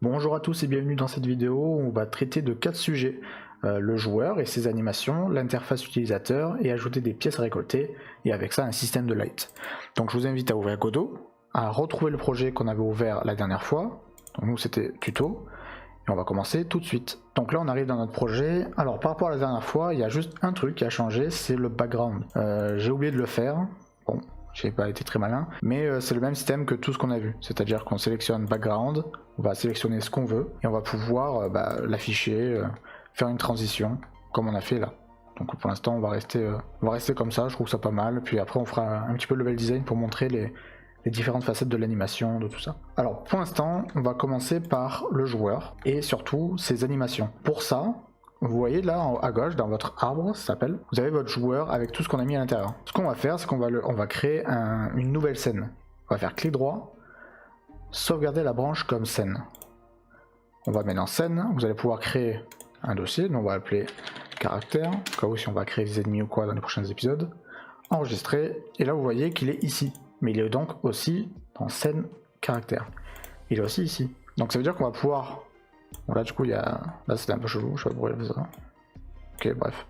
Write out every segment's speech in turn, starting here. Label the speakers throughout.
Speaker 1: Bonjour à tous et bienvenue dans cette vidéo où on va traiter de 4 sujets. Le joueur et ses animations, l'interface utilisateur et ajouter des pièces récoltées et avec ça un système de light. Donc je vous invite à ouvrir Godot, à retrouver le projet qu'on avait ouvert la dernière fois. Donc nous c'était tuto et on va commencer tout de suite. Donc là on arrive dans notre projet. Alors par rapport à la dernière fois il y a juste un truc qui a changé, c'est le background. J'ai oublié de le faire. Bon, j'ai pas été très malin, mais c'est le même système que tout ce qu'on a vu, c'est-à-dire qu'on sélectionne background, on va sélectionner ce qu'on veut et on va pouvoir l'afficher, faire une transition comme on a fait là. Donc pour l'instant on va rester comme ça, je trouve ça pas mal, puis après on fera un petit peu le level design pour montrer les différentes facettes de l'animation, de tout ça. Alors pour l'instant on va commencer par le joueur et surtout ses animations. Pour ça, vous voyez là à gauche dans votre arbre, ça s'appelle, vous avez votre joueur avec tout ce qu'on a mis à l'intérieur. Ce qu'on va faire, c'est qu'on va créer une nouvelle scène. On va faire clic droit, sauvegarder la branche comme scène. On va mettre en scène, vous allez pouvoir créer un dossier, donc on va l'appeler caractère, au cas où si on va créer des ennemis ou quoi dans les prochains épisodes. Enregistrer, et là vous voyez qu'il est ici, mais il est donc aussi dans scène caractère. Il est aussi ici. Donc ça veut dire qu'on va pouvoir... Bon là du coup il y a... Là c'était un peu chelou, je sais pas pourquoi il a fait ça. Ok bref.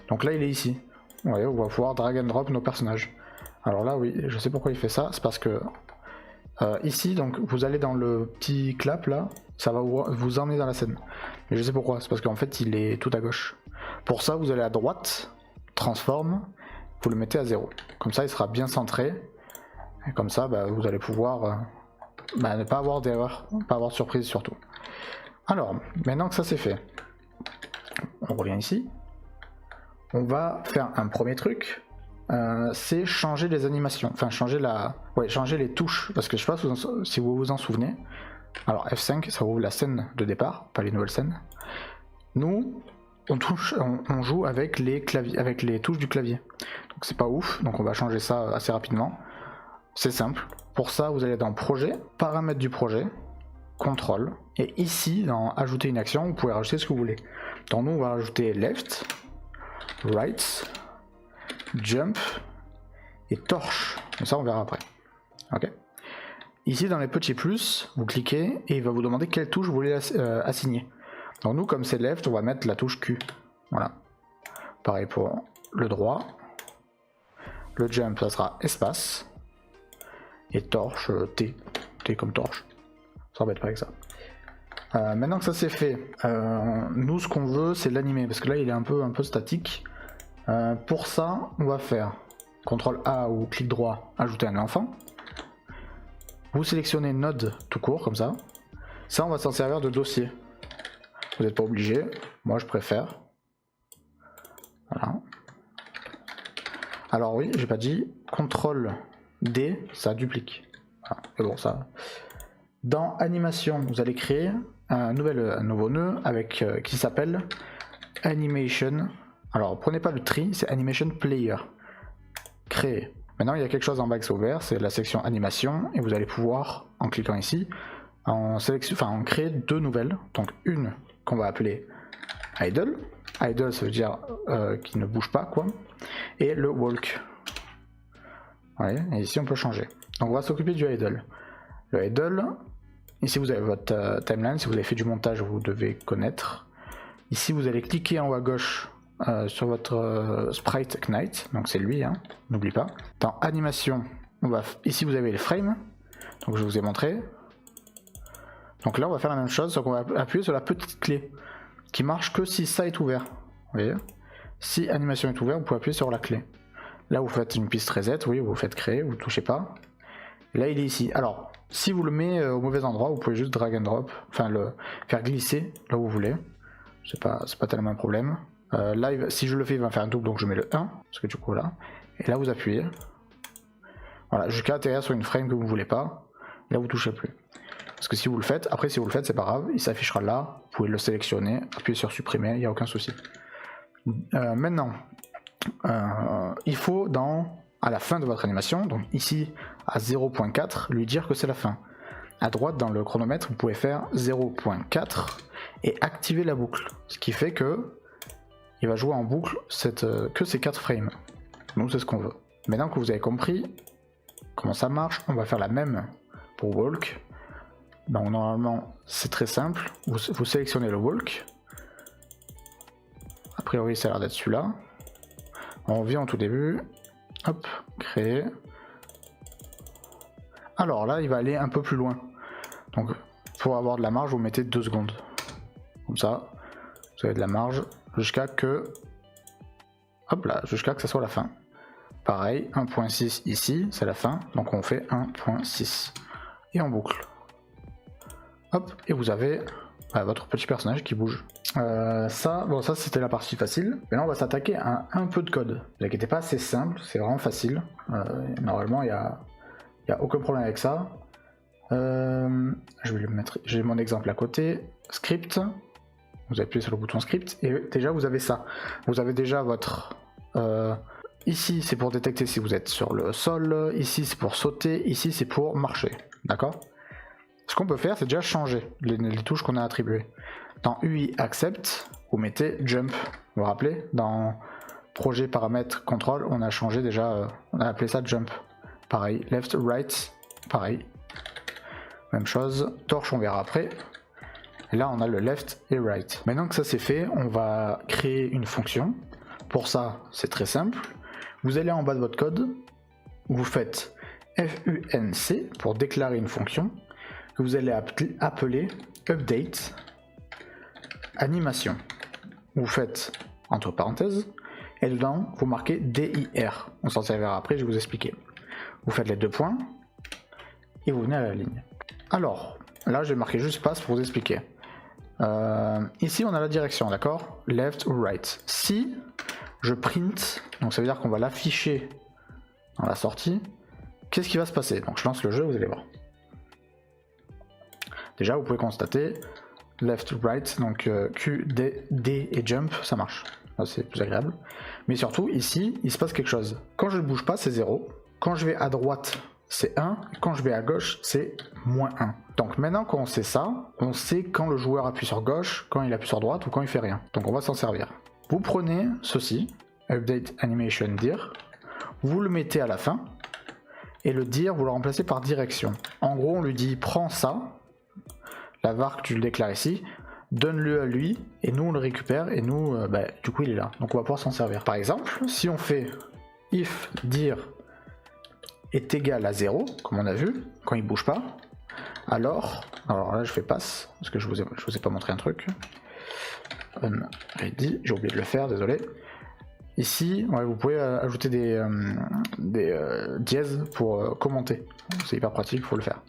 Speaker 1: Donc là il est ici. Vous voyez, on va pouvoir drag and drop nos personnages. Alors là oui, je sais pourquoi il fait ça, c'est parce que ici donc vous allez dans le petit clap là, ça va vous emmener dans la scène. Mais je sais pourquoi, c'est parce qu'en fait il est tout à gauche. Pour ça vous allez à droite, transforme, vous le mettez à 0. Comme ça il sera bien centré. Et comme ça vous allez pouvoir ne pas avoir d'erreur, pas avoir de surprise surtout. Alors, maintenant que ça c'est fait, on revient ici. On va faire un premier truc, c'est changer les animations, enfin changer les touches, parce que je sais pas si vous vous en souvenez. Alors F5, ça ouvre la scène de départ, pas les nouvelles scènes. Nous, on joue avec les claviers, avec les touches du clavier. Donc c'est pas ouf, donc on va changer ça assez rapidement. C'est simple. Pour ça, vous allez dans Projet, Paramètres du projet. Contrôle, et ici dans ajouter une action vous pouvez rajouter ce que vous voulez. Donc nous on va rajouter left, right, jump et torche, mais ça on verra après. Ok. Ici dans les petits plus vous cliquez et il va vous demander quelle touche vous voulez assigner. Donc nous comme c'est left on va mettre la touche Q. Voilà, pareil pour le droit. Le jump ça sera espace et torche T comme torche. Ça embête pas avec ça. Maintenant que ça c'est fait, nous ce qu'on veut c'est l'animer parce que là il est un peu statique. Pour ça on va faire CTRL A ou clic droit, ajouter un enfant. Vous sélectionnez Node tout court comme ça. Ça on va s'en servir de dossier. Vous n'êtes pas obligé, moi je préfère. Voilà. Alors oui, j'ai pas dit, CTRL D ça duplique. Voilà. Et bon ça. Dans animation, vous allez créer un nouveau nœud avec qui s'appelle animation. Alors prenez pas le tree, c'est animation player. Créer. Maintenant il y a quelque chose en bas qui s'est ouvert, c'est la section animation et vous allez pouvoir, en cliquant ici, en créer deux nouvelles. Donc une qu'on va appeler idle. Idle ça veut dire qui ne bouge pas quoi. Et le walk. Ouais, et ici on peut changer. Donc on va s'occuper du idle. Le idle. Ici vous avez votre timeline, si vous avez fait du montage vous devez connaître. Ici vous allez cliquer en haut à gauche sur votre sprite ignite, donc c'est lui, hein, n'oublie pas. Dans animation, ici vous avez les frames, donc je vous ai montré. Donc là on va faire la même chose, donc on va appuyer sur la petite clé, qui marche que si ça est ouvert. Vous voyez, si animation est ouvert, vous pouvez appuyer sur la clé. Là vous faites une piste reset, oui, vous faites créer, vous ne touchez pas. Là il est ici. Alors, si vous le mettez au mauvais endroit, vous pouvez juste drag and drop, enfin le faire glisser là où vous voulez. C'est pas tellement un problème. Là, si je le fais, il va faire un double, donc je mets le 1, parce que du coup là. Et là vous appuyez. Voilà, jusqu'à atterrir sur une frame que vous ne voulez pas. Là vous touchez plus. Parce que si vous le faites, après si vous le faites, c'est pas grave, il s'affichera là. Vous pouvez le sélectionner, appuyer sur supprimer, il n'y a aucun souci. Maintenant, il faut à la fin de votre animation, donc ici à 0.4, lui dire que c'est la fin. À droite dans le chronomètre, vous pouvez faire 0.4 et activer la boucle. Ce qui fait que il va jouer en boucle que ces 4 frames. Nous c'est ce qu'on veut. Maintenant que vous avez compris comment ça marche, on va faire la même pour walk. Donc normalement c'est très simple, vous sélectionnez le walk. A priori ça a l'air d'être celui-là. On revient au tout début, hop, créer. Alors là il va aller un peu plus loin. Donc pour avoir de la marge vous mettez 2 secondes. Comme ça, vous avez de la marge jusqu'à que... Hop là, jusqu'à que ça soit la fin. Pareil, 1.6 ici, c'est la fin, donc on fait 1.6. Et on boucle. Hop, et vous avez votre petit personnage qui bouge. Ça c'était la partie facile. Maintenant on va s'attaquer à un peu de code. Ne vous inquiétez pas, c'est simple, c'est vraiment facile. Normalement il n'y a aucun problème avec ça. Je vais le mettre, j'ai mon exemple à côté. Script. Vous appuyez sur le bouton script et déjà vous avez ça. Vous avez déjà votre... ici c'est pour détecter si vous êtes sur le sol, ici c'est pour sauter, ici c'est pour marcher. D'accord? Ce qu'on peut faire c'est déjà changer les touches qu'on a attribuées. Dans UI Accept, vous mettez Jump. Vous vous rappelez? Dans Projet, Paramètres, Contrôle, on a changé déjà, on a appelé ça Jump. Pareil, Left, Right, pareil. Même chose, Torche on verra après. Et là on a le left et right. Maintenant que ça c'est fait, on va créer une fonction. Pour ça c'est très simple. Vous allez en bas de votre code, vous faites func pour déclarer une fonction que vous allez appeler update animation. Vous faites entre parenthèses et dedans vous marquez dir. On s'en servira après, je vais vous expliquer. Vous faites les 2 points et vous venez à la ligne. Alors là j'ai marqué juste passe pour vous expliquer. Ici on a la direction, d'accord, left ou right. Si je print, donc ça veut dire qu'on va l'afficher dans la sortie, qu'est-ce qui va se passer? Donc je lance le jeu, vous allez voir. Déjà vous pouvez constater left, right, donc Q, D et jump, ça marche, c'est plus agréable. Mais surtout ici il se passe quelque chose. Quand je ne bouge pas c'est 0, quand je vais à droite c'est 1, quand je vais à gauche c'est -1. Donc maintenant qu'on sait ça, on sait quand le joueur appuie sur gauche, quand il appuie sur droite ou quand il fait rien. Donc on va s'en servir. Vous prenez ceci, update animation dir, vous le mettez à la fin, et le dir vous le remplacez par direction. En gros on lui dit prends ça, la var que tu le déclares ici, donne-le à lui, et nous on le récupère, et nous du coup il est là. Donc on va pouvoir s'en servir. Par exemple, si on fait if dir est égal à 0, comme on a vu, quand il bouge pas, alors là je fais passe, parce que je vous ai pas montré un truc. Ready, j'ai oublié de le faire, désolé. Ici, vous pouvez ajouter des dièses pour commenter. C'est hyper pratique, il faut le faire.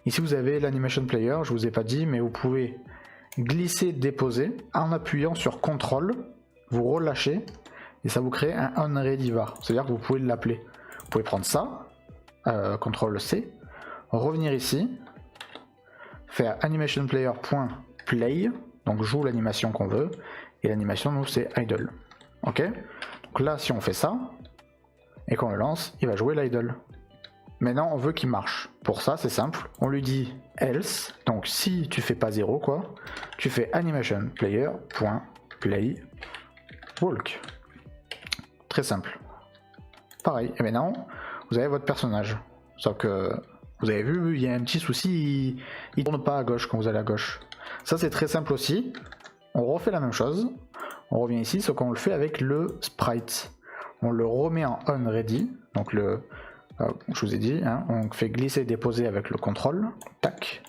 Speaker 1: Ici vous avez l'animation player, je vous ai pas dit, mais vous pouvez glisser, déposer, en appuyant sur CTRL, vous relâchez, et ça vous crée un onReady var. C'est-à-dire que vous pouvez l'appeler. Vous pouvez prendre ça, CTRL-C, revenir ici, faire animationPlayer.play, donc joue l'animation qu'on veut, et l'animation nous c'est idle. Ok? Donc là si on fait ça, et qu'on le lance, il va jouer l'idle. Maintenant on veut qu'il marche. Pour ça c'est simple, on lui dit else, donc si tu fais pas 0 quoi, tu fais animationPlayer.play walk. Très simple. Pareil, et maintenant vous avez votre personnage. Sauf que vous avez vu, il y a un petit souci, il tourne pas à gauche quand vous allez à gauche. Ça c'est très simple aussi. On refait la même chose. On revient ici, sauf qu'on le fait avec le sprite. On le remet en onReady. Donc je vous ai dit, hein, on fait glisser déposer avec le contrôle. Tac.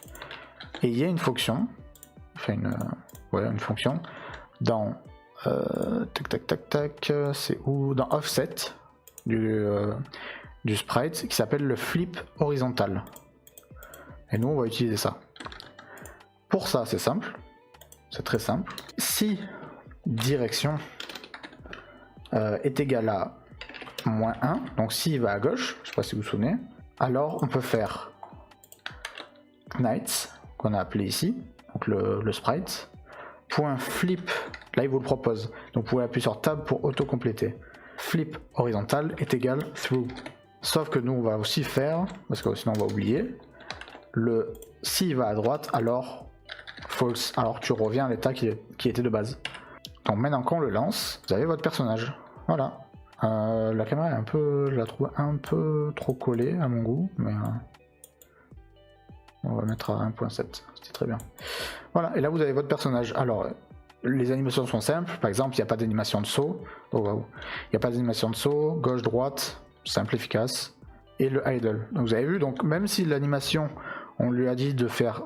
Speaker 1: Et il y a une fonction. Enfin une fonction dans c'est où? Dans offset du sprite qui s'appelle le flip horizontal. Et nous on va utiliser ça. Pour ça c'est simple, c'est très simple. Si direction est égal à -1, donc s'il va à gauche, je sais pas si vous vous souvenez, alors on peut faire night qu'on a appelé ici, donc le sprite, .flip, là il vous le propose, donc vous pouvez appuyer sur tab pour auto-compléter. Flip horizontal est égal through. Sauf que nous on va aussi faire, parce que sinon on va oublier, le s'il va à droite alors false, alors tu reviens à l'état qui était de base. Donc maintenant qu'on le lance, vous avez votre personnage. Voilà. La caméra est je la trouve un peu trop collée à mon goût, mais On va mettre à 1.7, c'est très bien. Voilà, et là vous avez votre personnage. Alors, les animations sont simples, par exemple, il n'y a pas d'animation de saut. Oh, wow. Il n'y a pas d'animation de saut, gauche-droite, simple, efficace. Et le idle. Donc vous avez vu, donc même si l'animation, on lui a dit de faire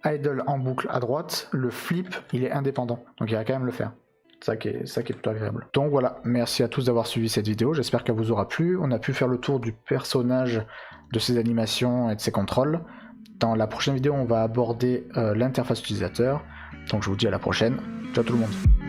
Speaker 1: idle en boucle à droite, le flip, il est indépendant. Donc il va quand même le faire. Ça qui est plutôt agréable. Donc voilà, merci à tous d'avoir suivi cette vidéo, j'espère qu'elle vous aura plu. On a pu faire le tour du personnage, de ses animations et de ses contrôles. Dans la prochaine vidéo, on va aborder l'interface utilisateur. Donc je vous dis à la prochaine. Ciao tout le monde.